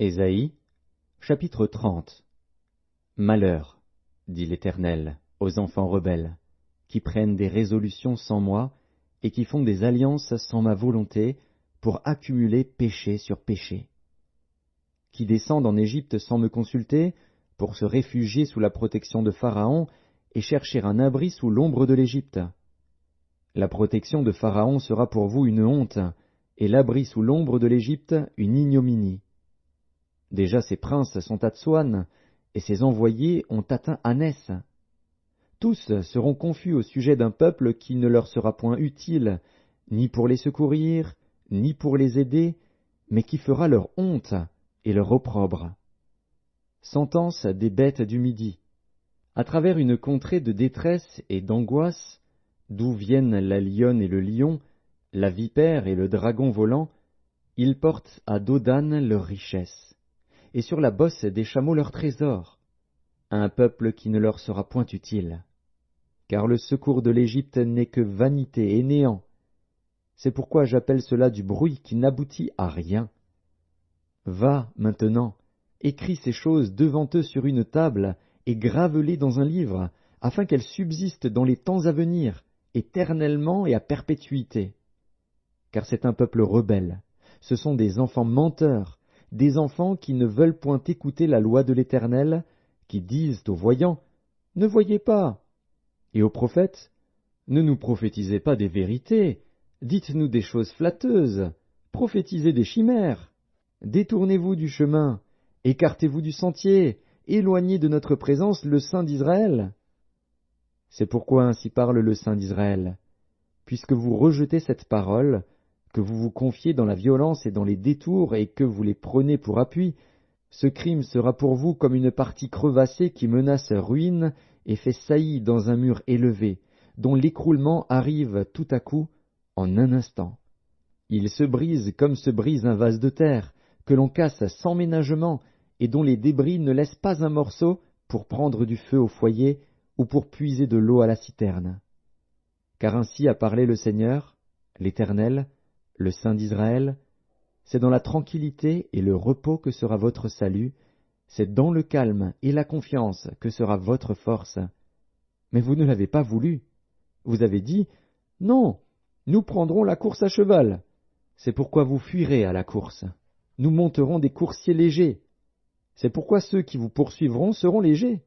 Ésaïe, chapitre 30. Malheur, dit l'Éternel, aux enfants rebelles, qui prennent des résolutions sans moi, et qui font des alliances sans ma volonté, pour accumuler péché sur péché. Qui descendent en Égypte sans me consulter, pour se réfugier sous la protection de Pharaon, et chercher un abri sous l'ombre de l'Égypte. La protection de Pharaon sera pour vous une honte, et l'abri sous l'ombre de l'Égypte une ignominie. Déjà ses princes sont à Tsoan, et ses envoyés ont atteint Anès. Tous seront confus au sujet d'un peuple qui ne leur sera point utile, ni pour les secourir, ni pour les aider, mais qui fera leur honte et leur opprobre. Sentence des bêtes du Midi. À travers une contrée de détresse et d'angoisse, d'où viennent la lionne et le lion, la vipère et le dragon volant, ils portent à Dodan leurs richesses, et sur la bosse des chameaux leurs trésors, un peuple qui ne leur sera point utile. Car le secours de l'Égypte n'est que vanité et néant. C'est pourquoi j'appelle cela du bruit qui n'aboutit à rien. Va, maintenant, écris ces choses devant eux sur une table, et grave-les dans un livre, afin qu'elles subsistent dans les temps à venir, éternellement et à perpétuité. Car c'est un peuple rebelle, ce sont des enfants menteurs, des enfants qui ne veulent point écouter la loi de l'Éternel, qui disent aux voyants, « Ne voyez pas !» et aux prophètes, « Ne nous prophétisez pas des vérités, dites-nous des choses flatteuses, prophétisez des chimères. Détournez-vous du chemin, écartez-vous du sentier, éloignez de notre présence le Saint d'Israël. » C'est pourquoi ainsi parle le Saint d'Israël. Puisque vous rejetez cette parole, que vous vous confiez dans la violence et dans les détours et que vous les prenez pour appui, ce crime sera pour vous comme une partie crevassée qui menace ruine et fait saillie dans un mur élevé, dont l'écroulement arrive tout à coup, en un instant. Il se brise comme se brise un vase de terre, que l'on casse sans ménagement, et dont les débris ne laissent pas un morceau pour prendre du feu au foyer ou pour puiser de l'eau à la citerne. Car ainsi a parlé le Seigneur, l'Éternel, le Saint d'Israël, c'est dans la tranquillité et le repos que sera votre salut, c'est dans le calme et la confiance que sera votre force. Mais vous ne l'avez pas voulu. Vous avez dit, « Non, nous prendrons la course à cheval. » C'est pourquoi vous fuirez à la course. Nous monterons des coursiers légers. C'est pourquoi ceux qui vous poursuivront seront légers.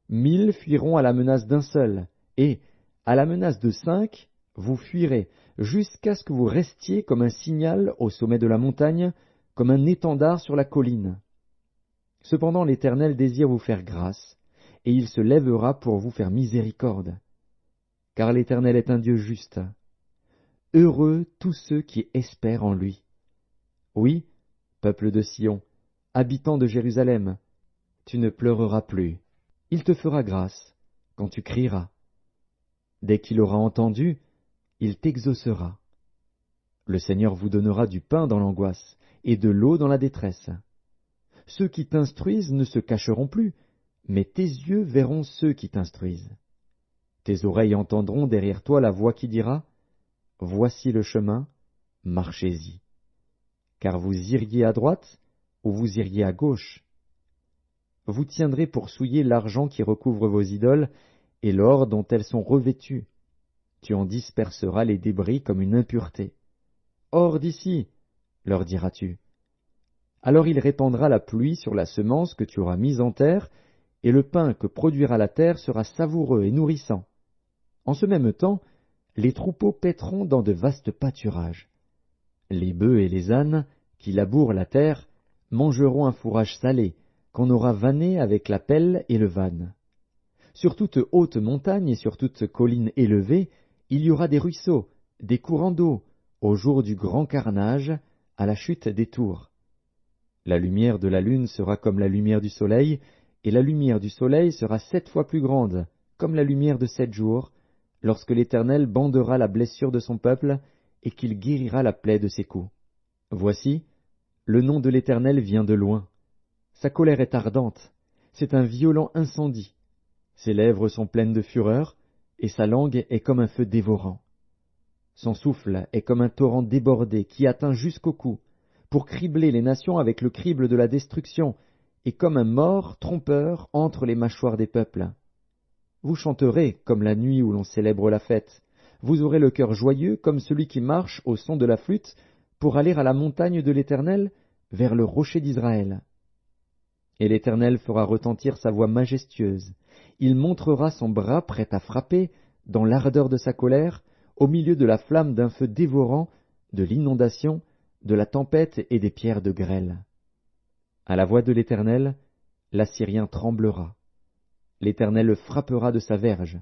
1000 fuiront à la menace d'un seul, et, à la menace de 5, vous fuirez, jusqu'à ce que vous restiez comme un signal au sommet de la montagne, comme un étendard sur la colline. Cependant l'Éternel désire vous faire grâce, et il se lèvera pour vous faire miséricorde. Car l'Éternel est un Dieu juste. Heureux tous ceux qui espèrent en lui. Oui, peuple de Sion, habitant de Jérusalem, tu ne pleureras plus. Il te fera grâce quand tu crieras. Dès qu'il aura entendu, il t'exaucera. Le Seigneur vous donnera du pain dans l'angoisse et de l'eau dans la détresse. Ceux qui t'instruisent ne se cacheront plus, mais tes yeux verront ceux qui t'instruisent. Tes oreilles entendront derrière toi la voix qui dira, « Voici le chemin, marchez-y. » Car vous iriez à droite ou vous iriez à gauche. Vous tiendrez pour souiller l'argent qui recouvre vos idoles et l'or dont elles sont revêtues. Tu en disperseras les débris comme une impureté. Hors d'ici, leur diras-tu. Alors il répandra la pluie sur la semence que tu auras mise en terre, et le pain que produira la terre sera savoureux et nourrissant. En ce même temps, les troupeaux paîtront dans de vastes pâturages. Les bœufs et les ânes, qui labourent la terre, mangeront un fourrage salé, qu'on aura vanné avec la pelle et le vanne. Sur toute haute montagne et sur toute colline élevée, il y aura des ruisseaux, des courants d'eau, au jour du grand carnage, à la chute des tours. La lumière de la lune sera comme la lumière du soleil, et la lumière du soleil sera 7 fois plus grande, comme la lumière de 7 jours, lorsque l'Éternel bandera la blessure de son peuple, et qu'il guérira la plaie de ses coups. Voici, le nom de l'Éternel vient de loin. Sa colère est ardente, c'est un violent incendie. Ses lèvres sont pleines de fureur, et sa langue est comme un feu dévorant. Son souffle est comme un torrent débordé qui atteint jusqu'au cou, pour cribler les nations avec le crible de la destruction, et comme un mort trompeur entre les mâchoires des peuples. Vous chanterez comme la nuit où l'on célèbre la fête. Vous aurez le cœur joyeux comme celui qui marche au son de la flûte pour aller à la montagne de l'Éternel, vers le rocher d'Israël. Et l'Éternel fera retentir sa voix majestueuse. Il montrera son bras prêt à frapper, dans l'ardeur de sa colère, au milieu de la flamme d'un feu dévorant, de l'inondation, de la tempête et des pierres de grêle. À la voix de l'Éternel, l'Assyrien tremblera. L'Éternel le frappera de sa verge.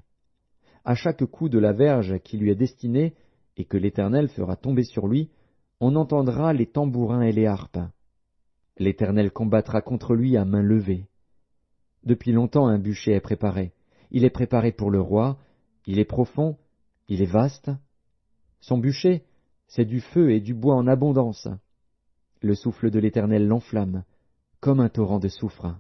À chaque coup de la verge qui lui est destinée, et que l'Éternel fera tomber sur lui, on entendra les tambourins et les harpes. L'Éternel combattra contre lui à main levée. Depuis longtemps un bûcher est préparé. Il est préparé pour le roi, il est profond, il est vaste. Son bûcher, c'est du feu et du bois en abondance. Le souffle de l'Éternel l'enflamme, comme un torrent de soufre.